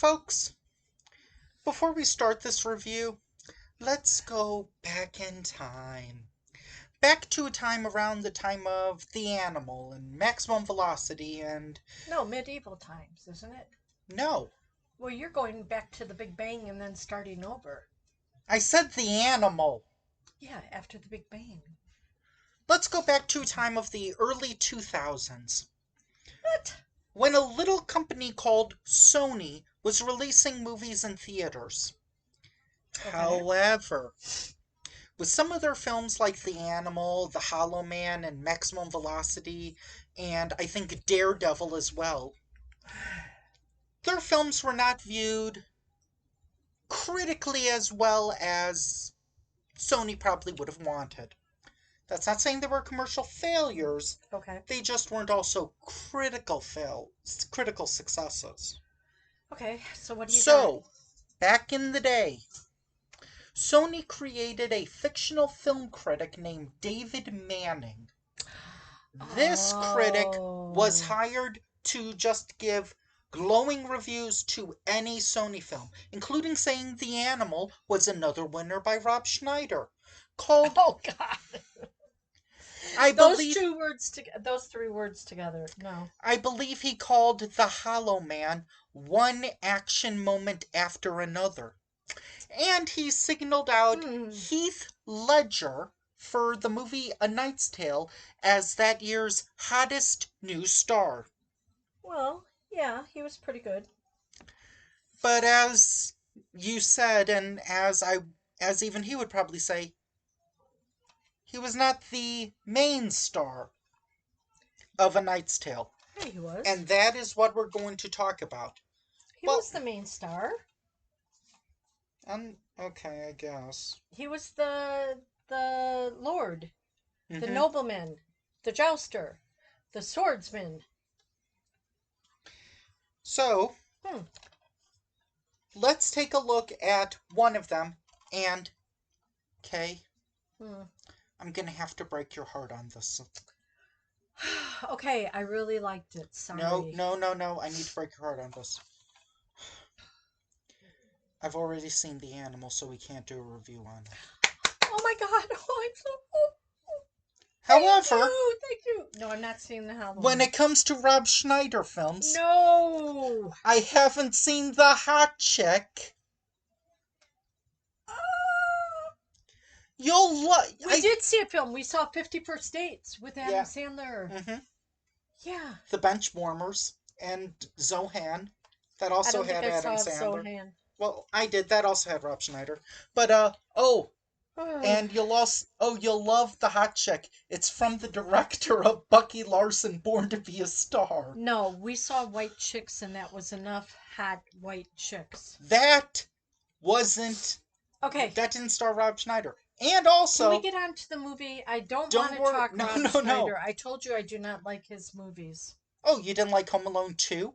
Folks, before we start this review, let's go back in time. Back to a time around the time of The Animal and Maximum Velocity and... No, medieval times, isn't it? No, Well, you're going back to the Big Bang and then starting over. I said The Animal. Yeah, after the Big Bang. Let's go back to a time of the early 2000s. What? When a little company called Sony was releasing movies in theaters. Okay. However, with some of their films like The Animal, The Hollow Man, and Maximum Velocity, and I think Daredevil as well, their films were not viewed critically as well as Sony probably would have wanted. That's not saying they were commercial failures, Okay. they just weren't also critical successes. Okay, so what do you got? So, back in the day, Sony created a fictional film critic named David Manning. This critic was Oh. hired to just give glowing reviews to any Sony film, including saying The Animal was another winner by Rob Schneider. Called, Oh God. I Those believe, two words those three words together. No. I believe he called The Hollow Man one action moment after another. And he signaled out Hmm. Heath Ledger for the movie A Knight's Tale as that year's hottest new star. Well, yeah, he was pretty good. But as you said, and as even he would probably say, he was not the main star of A Knight's Tale. Yeah, he was. And that is what we're going to talk about. He Well, was the main star. okay, I guess. He was the lord, the Mm-hmm. nobleman, the jouster, the swordsman. So, Hmm. let's take a look at one of them. And, Kay, Hmm. I'm gonna have to break your heart on this. Okay, I really liked it. No, Sorry. no, no, no. I need to break your heart on this. I've already seen The Animal, so we can't do a review on it. Oh my God! Oh, I'm so. Oh, However, thank you. No, I'm not seeing the Hollow when Man. it comes to Rob Schneider films, No. I haven't seen The Hot Chick. Ah! You'll like. We did see a film. We saw 50 First Dates with Adam Yeah. Sandler. Mm-hmm. Yeah. The Benchwarmers and Zohan. That I also don't think had I Adam saw Sandler. Zohan. Well, I did. That also had Rob Schneider. But and you'll love The Hot Chick. It's from the director of Bucky Larson, Born to Be a Star. No, we saw white chicks, and that was enough hot white chicks. That wasn't. Okay, That didn't star Rob Schneider. And can also, we get on to the movie? I don't want don't to worry. talk No, Rob no, no. Schneider. I told you I do not like his movies. Oh, you didn't like Home Alone 2?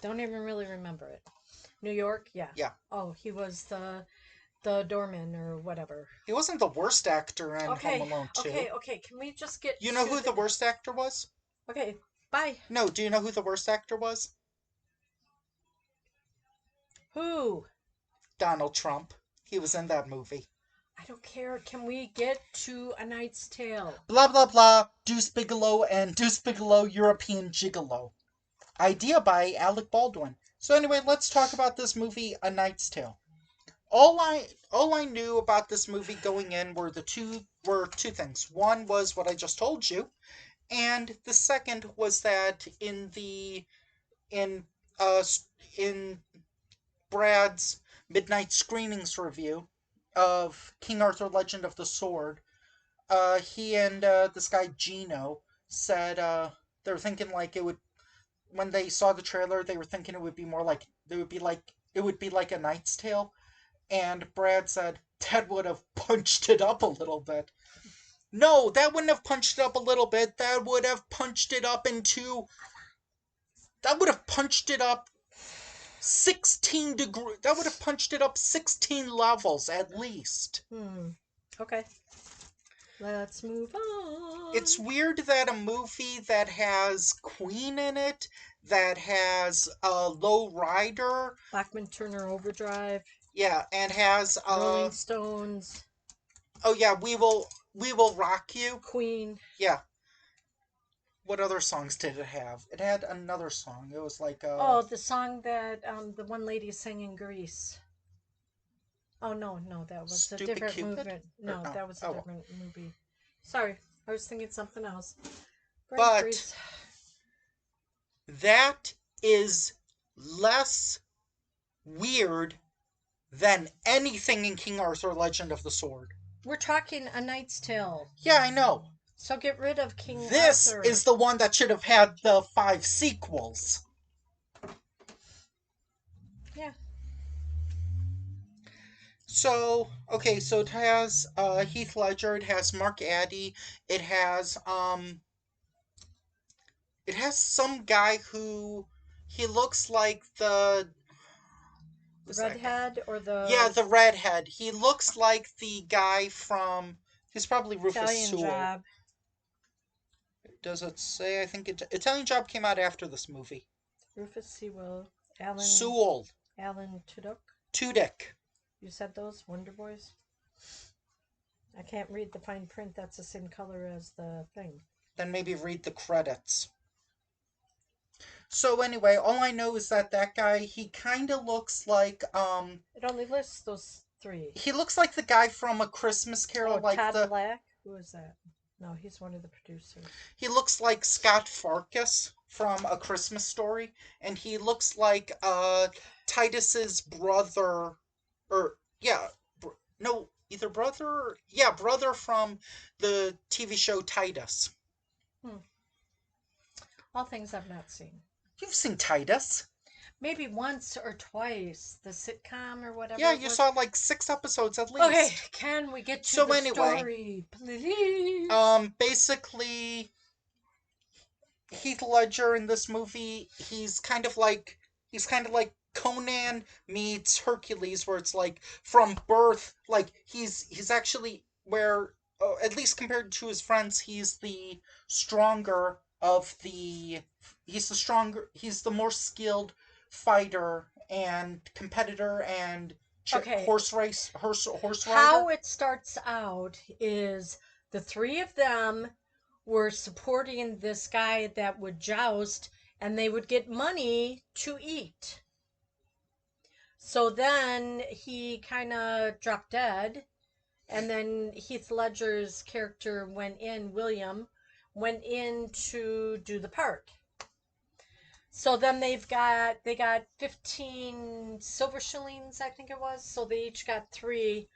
Don't even really remember it. New York, yeah. Yeah. Oh, he was the doorman or whatever. He wasn't the worst actor in Okay, Home Alone 2. okay. Can we just get You know to who the worst actor was? Okay, bye. No, do you know who the worst actor was? Who? Donald Trump. He was in that movie. I don't care. Can we get to A Knight's Tale? Blah blah blah. Deuce Bigelow and Deuce Bigelow European Gigolo. Idea by Alec Baldwin. So anyway, let's talk about this movie, A Knight's Tale. All I knew about this movie going in were two things. One was what I just told you, and the second was that in uh in Brad's midnight screenings review of King Arthur Legend of the Sword, he and this guy Gino said they were thinking like it would when they saw the trailer they were thinking it would be more like it would be like A Knight's Tale, and Brad said that would have punched it up a little bit. No, that wouldn't have punched it up a little bit. That would have punched it up 16 degrees. That would have punched it up 16 levels at least. Okay. Let's move on. It's weird that a movie that has Queen in it, that has Low Rider, Bachman Turner Overdrive, yeah, and has Rolling Stones, oh yeah, we will rock you. Queen. Yeah. What other songs did it have? It had another song. It was like Oh, the song that the one lady sang in Greece. Oh no, that was a Stupid different Cupid? movie. Or No, no. that was a Oh well. different movie. Sorry, I was thinking something else. Brain But freeze. that is less weird than anything in King Arthur Legend of the Sword. We're talking A Knight's Tale. Yeah, I know. So get rid of King This Arthur. is the one that should have had the 5 sequels. Yeah. So, okay, so it has Heath Ledger, it has Mark Addy, it has some guy who he looks like the The who's that guy? redhead or Yeah, the the redhead. He looks like the guy from he's probably Rufus Italian Sewell. Job. Does it say? I think Italian Job came out after this movie. Rufus Sewell. Alan Sewell. Alan Tudyk. Tudyk. You said those Wonder Boys? I can't read the fine print. That's the same color as the thing. Then maybe read the credits. So anyway, all I know is that guy, he kind of looks like It only lists those three. he looks like the guy from A Christmas Carol, Oh, like Todd Black? Who is that? No, he's one of the producers. he looks like Scott Farkas from A Christmas Story, and he looks like Titus's brother, or yeah, no, either brother, brother from the TV show Titus. All things I've not seen. You've seen Titus. Maybe once or twice, the sitcom or whatever. Yeah, it you was. saw like 6 episodes at least. Okay, can we get to So the anyway, story, please? Basically, Heath Ledger in this movie, he's kind of like Conan meets Hercules, where it's like from birth, like he's actually where at least compared to his friends, he's the stronger of the he's the more skilled fighter and competitor and Okay. horse How rider. it starts out is the three of them were supporting this guy that would joust, and they would get money to eat. So then he kind of dropped dead, and then Heath Ledger's character William, went in to do the part. So then they got 15 silver shillings, I think it was. So they each got 3.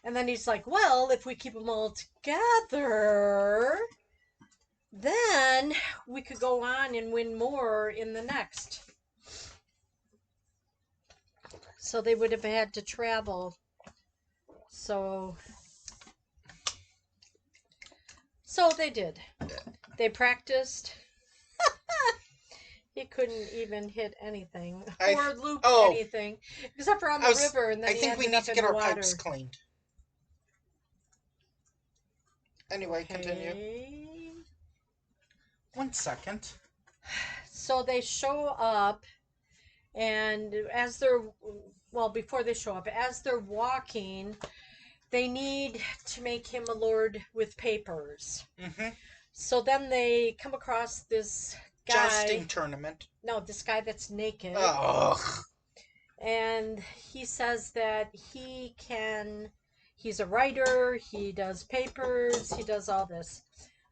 And then he's like, "Well, if we keep them all together, then we could go on and win more in the next." So they would have had to travel. So they did. They practiced. He couldn't even hit anything or loop anything except for on the river, and then I think we need to get our pipes cleaned. Anyway, continue. 1 second. So they show up, and before they show up, as they're walking, they need to make him a lord with papers. Mm-hmm. So then they come across this guy. Jousting tournament. No, this guy that's naked. Ugh. And he says that he's a writer, he does papers, he does all this.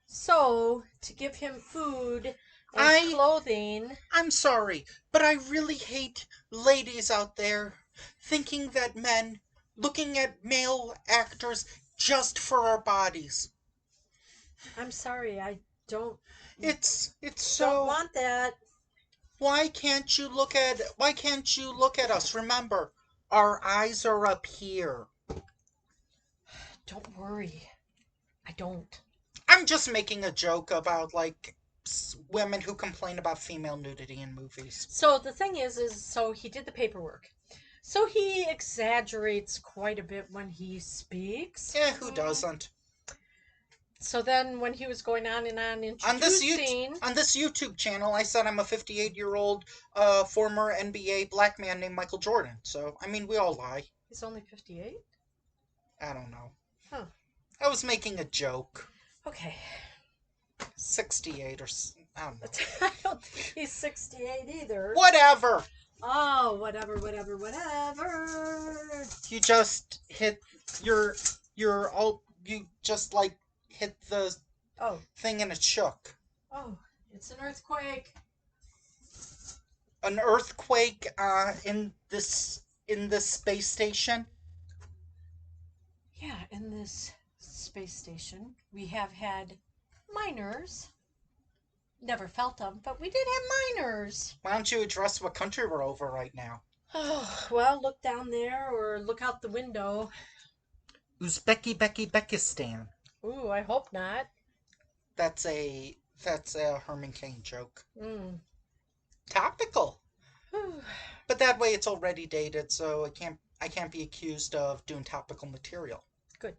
So, to give him food and clothing. I'm sorry, but I really hate ladies out there thinking that men looking at male actors just for our bodies. I'm sorry, I don't. It's so. Don't want that. Why can't you look at us? Remember, our eyes are up here. Don't worry. I don't. I'm just making a joke about like women who complain about female nudity in movies. So the thing is so he did the paperwork. So he exaggerates quite a bit when he speaks. Yeah, who doesn't? So then when he was going on and on On this YouTube introducing, on this YouTube channel, I said I'm a 58-year-old former NBA black man named Michael Jordan. So I mean, we all lie. he's only 58? I don't know. Huh. I was making a joke. Okay. 68 or I don't know. I don't think he's 68 either. Whatever. Oh, whatever. You just hit you just like hit the Oh, thing and it shook. oh, it's an earthquake. An earthquake in this space station. Yeah, in this space station, we have had miners. Never felt them, but we did have miners. Why don't you address what country we're over right now? Oh, well, look down there or look out the window. Uzbekistan. Ooh, I hope not. That's a Herman Cain joke. Mm. Topical. Whew. But that way it's already dated, so I can't be accused of doing topical material. Good.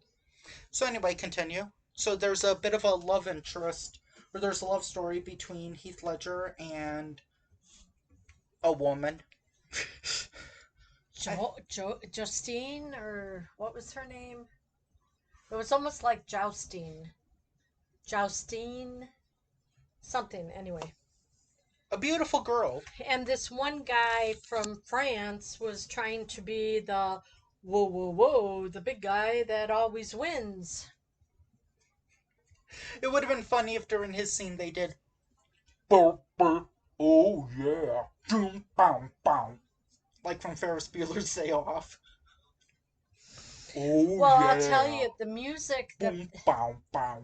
So anyway, continue. So there's a bit of a love interest, or there's a love story between Heath Ledger and a woman. Justine, or what was her name? It was almost like Joustine. Joustine, something, anyway. A beautiful girl. And this one guy from France was trying to be the whoa, the big guy that always wins. It would have been funny if during his scene they did burp, burp, oh yeah, boom, bow, bow. Like from Ferris Bueller's Day Off. Oh Well, yeah. I'll tell you, the music that Boom, bow, bow.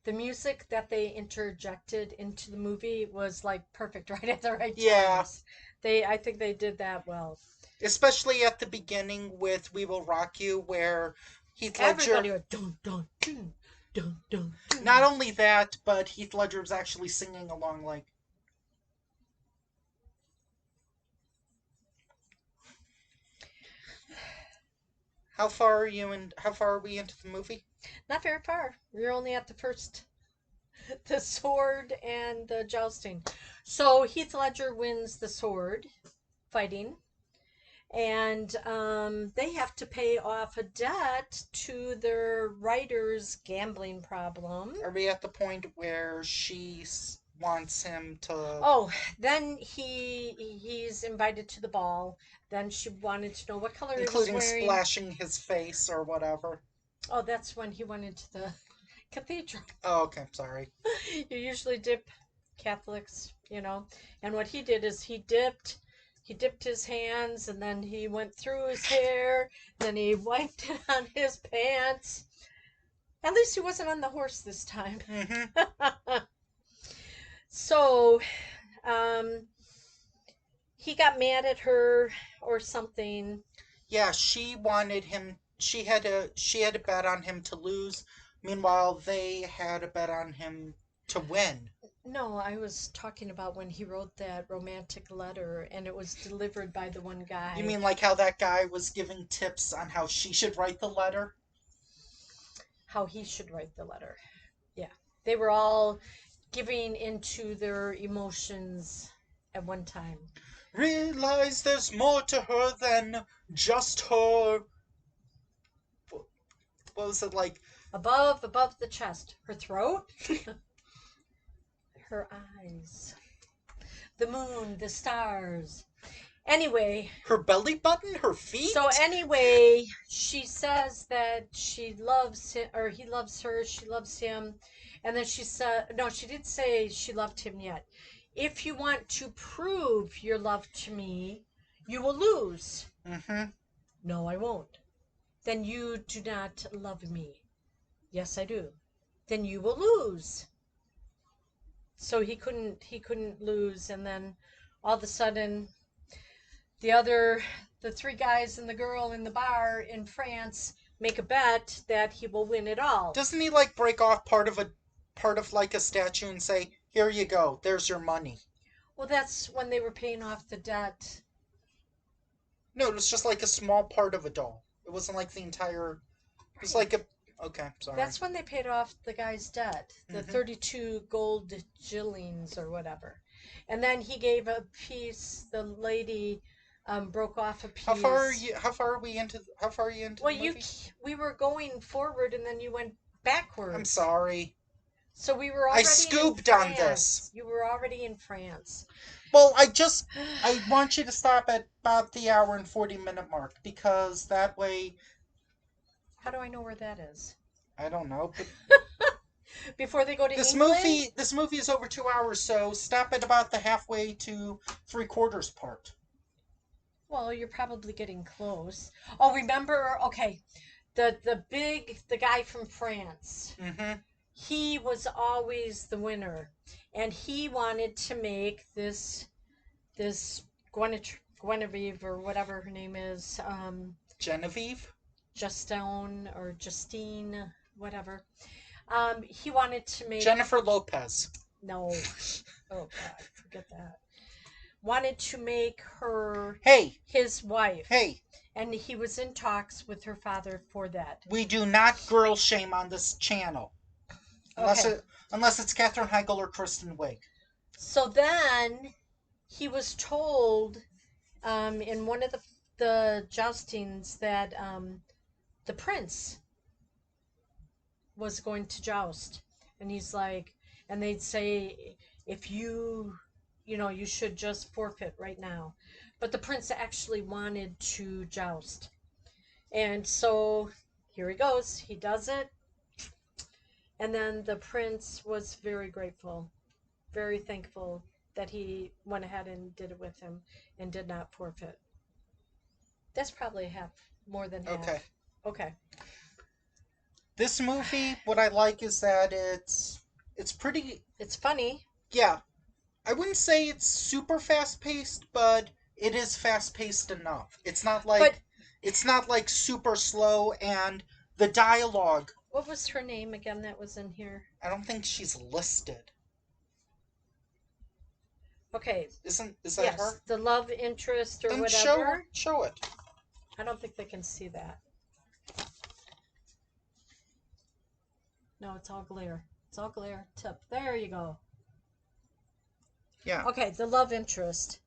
the music that they interjected into the movie was like perfect right at the right Yeah. times. I think they did that well. Especially at the beginning with We Will Rock You, where Heath Ledger... Everybody went dun dun dun dun dun dun. Not only that, but Heath Ledger was actually singing along like... How far are we into the movie? Not very far. We're only at the first, the sword and the jousting. So Heath Ledger wins the sword fighting, and they have to pay off a debt to their writer's gambling problem. Are we at the point where she wants him to... Oh, then he's invited to the ball. Then she wanted to know what color he was including wearing. splashing his face or whatever. Oh, that's when he went into the cathedral. Oh, okay, sorry. You usually dip Catholics, you know. And what he did is he dipped his hands, and then he went through his hair, then he wiped it on his pants. At least he wasn't on the horse this time. Mm-hmm. So, he got mad at her or something. Yeah, she wanted him. She had a bet on him to lose. Meanwhile, they had a bet on him to win. No, I was talking about when he wrote that romantic letter and it was delivered by the one guy. You mean like how that guy was giving tips on how she should write the letter? How he should write the letter. Yeah. They were all giving into their emotions at one time. Realize there's more to her than just her... What was it like? Above the chest. Her throat? Her eyes. The moon, the stars. Anyway. Her belly button? Her feet? So anyway, she says that she loves him, or he loves her, she loves him. And then she said, no, she didn't say she loved him yet. If you want to prove your love to me, you will lose. Mm-hmm. No, I won't. Then you do not love me. Yes, I do. Then you will lose. So he couldn't lose, and then all of a sudden the three guys and the girl in the bar in France make a bet that he will win it all. Doesn't he like break off part of like a statue and say, "Here you go, there's your money"? Well, that's when they were paying off the debt. No, it was just like a small part of a doll. It wasn't like the entire... It was like Okay, sorry. That's when they paid off the guy's debt, the Mm-hmm. 32 gold jillings or whatever. And then he gave a piece, the lady broke off a How far are piece. you? How far are we into? How far are you into Well, the movie? we were going forward and then you went I'm backwards. sorry. So we were I already in scooped on this. France. You were already in France. Well, I want you to stop at about the hour and 40-minute mark because that way, How do I know where that is? I don't know, but Before they go to England? this movie is over 2 hours, so stop at about the halfway to three-quarters part. Well, you're probably getting close. Oh, remember? Okay, the guy from France. Mm-hmm. He was always the winner, and he wanted to make this Guinevere or whatever her name is, Genevieve? Justine, whatever. He wanted to make Jennifer Lopez. no, oh God, forget that. Wanted to make her Hey, his wife, hey, and he was in talks with her father for that. we do not girl shame on this channel. Unless Okay, it unless it's Katherine Heigl or Kristen Wiig. so then he was told in one of the joustings that the prince was going to joust, and he's like, and they'd say, if you should just forfeit right now, but the prince actually wanted to joust, and so here he goes, he does it, and then the prince was very grateful, very thankful that he went ahead and did it with him and did not forfeit. That's probably half, more than Okay. half. Okay. This movie, what I like is that it's pretty. It's funny. Yeah, I wouldn't say it's super fast paced, but it is fast paced enough. But It's not like super slow, and the dialogue. what was her name again that was in here? I don't think she's listed. Okay. Is that Yes, her? the love interest or Then whatever. show it. I don't think they can see that. No, it's all glare. It's all glare. Tip. There you go. Yeah. Okay, the love interest.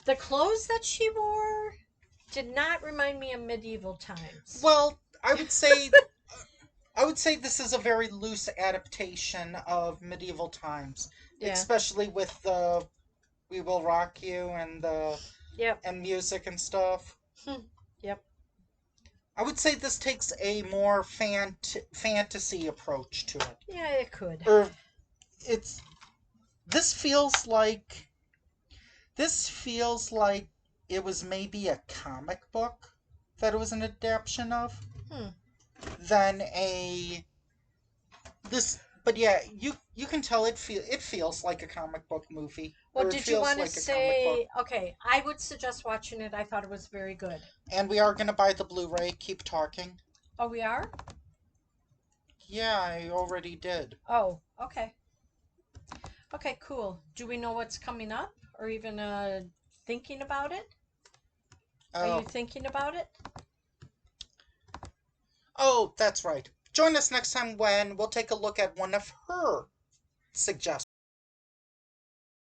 The clothes that she wore did not remind me of medieval times. Well, I would say this is a very loose adaptation of medieval times, Yeah. especially with the "We Will Rock You" and the Yep. and music and stuff. Yep. I would say this takes a more fantasy approach to it. Yeah, it could. Or it's this feels like this feels like it was maybe a comic book that it was an adaptation of Hmm. than a this but yeah, you can tell it feels like a comic book movie. Well, Or it did you feels want to like a comic book. say, okay, I would suggest watching it. I thought it was very good. And we are gonna buy the Blu-ray. Keep talking. Oh, we are? Yeah, I already did. Oh, okay. Okay, cool. Do we know what's coming up or even thinking about it? Are you Oh, thinking about it? oh, that's right. Join us next time when we'll take a look at one of her suggestions.